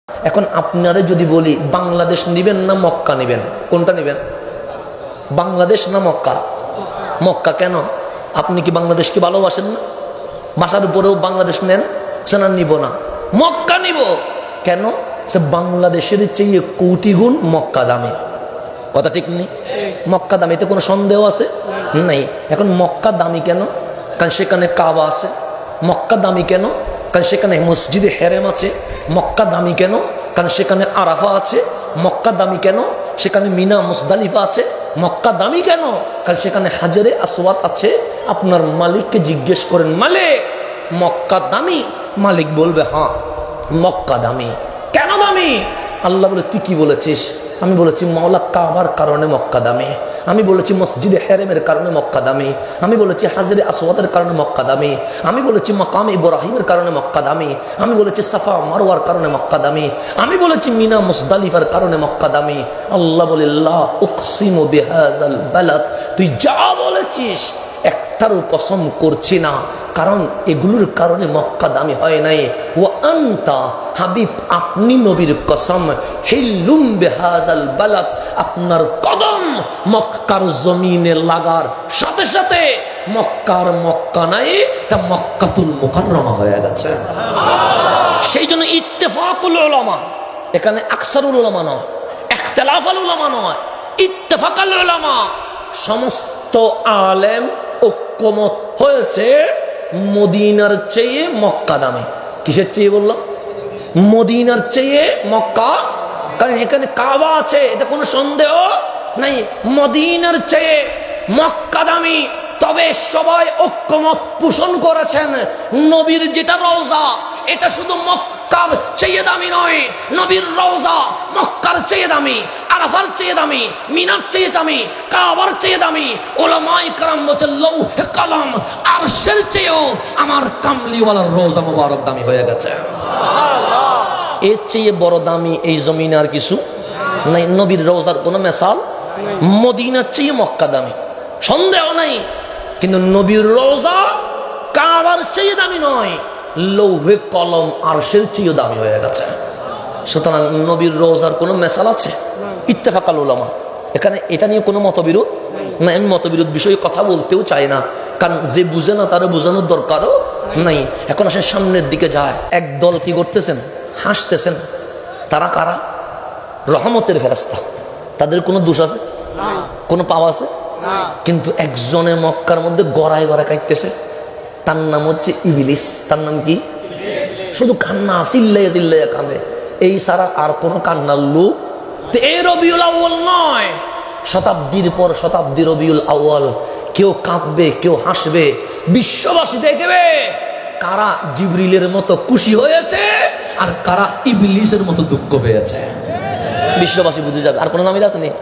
এখন আপনারা যদি বলি বাংলাদেশ নিবেন না মক্কা নিবেন, কোনটা নিবেন? বাংলাদেশ না মক্কা? মক্কা। কেন? আপনি কি বাংলাদেশকে ভালোবাসেন না? বাসার উপরেও বাংলাদেশ নেন, সেনা নিব না, মক্কা নিব। কেন? সে বাংলাদেশের চেয়ে কোটি গুণ মক্কা দামি। কথা ঠিক নেই? মক্কা দামি, এতে কোনো সন্দেহ আছে? নাই। এখন মক্কা দামি কেন? কারণ সেখানে কাবা আছে। মক্কা দামি কেন? কারণ সেখানে মসজিদে হেরেম আছে। মক্কা দামি কেন? কারণ সেখানে আরাফা আছে। মক্কা দামি কেন? সেখানে মিনা মুজদালিফা আছে। মক্কা দামি কেন? কারণ সেখানে হাজারে আসওয়াদ আছে। আপনার মালিককে জিজ্ঞেস করেন, মালিক মক্কা দামি? মালিক বলবে হ্যাঁ মক্কা দামি। কেন দামি? আল্লাহ বলে তুই কি বলেছিস? আমি বলেছি মাওলা কাবার কারণে মক্কা দামি। আমি বলেছি মসজিদে হেরেমের কারণে মক্কা দামি। আমি বলেছি হাজরে আসওয়াদের কারণে মক্কা দামি। আমি বলেছি মাকাম ইব্রাহিমের কারণে মক্কা দামি। আমি বলেছি সাফা মারওয়ার কারণে মক্কা দামি। আমি বলেছি মিনা মুজদালিফার কারণে মক্কা দামি। আল্লাহ বলে লা উকসিমু বিহাযাল বালাদ, তুই যা বলেছিস একটারও কসম করছি না, কারণ এগুলোর কারণে মক্কা দামি হয় নাই। ও আনতা হাবিব, আপনি নবীর কসম, হিল্লুম বিহাযাল বালাদ, আপনার কদম মক্কার জমিনে লাগার সাথে সাথে মক্কার মক্কা নাই, তা মক্কাতুল মুকাররমা হয়ে গেছে। সেই জন্য ইত্তেফাকুল উলামা, এখানে আকসারুল উলামা নয়, ইখতিলাফুল উলামা নয়, ইত্তেফাকুল উলামা। সমস্ত আলেম ঐক্যমত হয়েছে মদিনার চেয়ে মক্কা দামি। কিসের চেয়ে বললাম? মদিনার চেয়ে মক্কা, কারণ এখানে কাবা আছে, এটা কোনো সন্দেহ নাই। মদিনার চেয়ে মক্কা দামি। তবে সবাই ঐক্যমত পোষণ করেছেন নবীর যেটা রওজা, এটা শুধু মক্কার চেয়ে দামি নয়। নবীর রওজা মক্কার চেয়ে দামি, আরাফার চেয়ে দামি, মিনার চেয়ে দামি, কাবার চেয়ে দামি। উলামায়ে কেরাম বলেন লৌহে কলম আরশের চেয়েও আমার কামলিওয়ালার রওজা মুবারক দামি হয়ে গেছে। এর চেয়ে বড় দামি এই জমিনে আর কিছু নাই। নবীর রওজার কোনো মেসাল। মদিনার চেয়ে মক্কা দামি, সন্দেহ নাই। কিন্তু নবীর রওজা কাবার চেয়ে দামি নয়, লৌহে কলম আরশের চেয়ে দামি হয়ে গেছে। সুতরাং নবীর রওজার কোনো মেসাল আছে? ইত্তেফাকাল উলামা। এখানে এটা নিয়ে কোনো মতবিরোধ না। আমি মতবিরোধ বিষয়ে কথা বলতেও চাই না, কারণ যে বুঝে না তারা বোঝানোর দরকারও নাই। এখন আসেন সামনের দিকে যায়। একদল কি করতেছেন? হাসতেছেন। তারা কারা? রহমতের ফেরেশতা। তাদের কোনো দোষ আছে? কোনো পাপ আছে? কিন্তু একজনে মক্কার মধ্যে গড়ায় গড়ায় কাঁদতেছে, তার নাম হচ্ছে ইবলিস। তার নাম কি? শুধু কান্না, চিল্লাইয়া চিল্লাইয়া কাঁদে, এই ছাড়া আর কোনো কান্নার লোক। এই রবিউল আউয়াল নয়, শতাব্দীর পর শতাব্দী রবিউল আউয়াল। কেউ কাঁদবে, কেউ হাসবে, বিশ্ববাসী দেখবে কারা জিবরিলের মতো খুশি হয়েছে আর কারা ইবলিসের মতো দুঃখ পেয়েছে। বিশ্ববাসী বুঝে যাবে। আর কোনো নামির আছে নেই।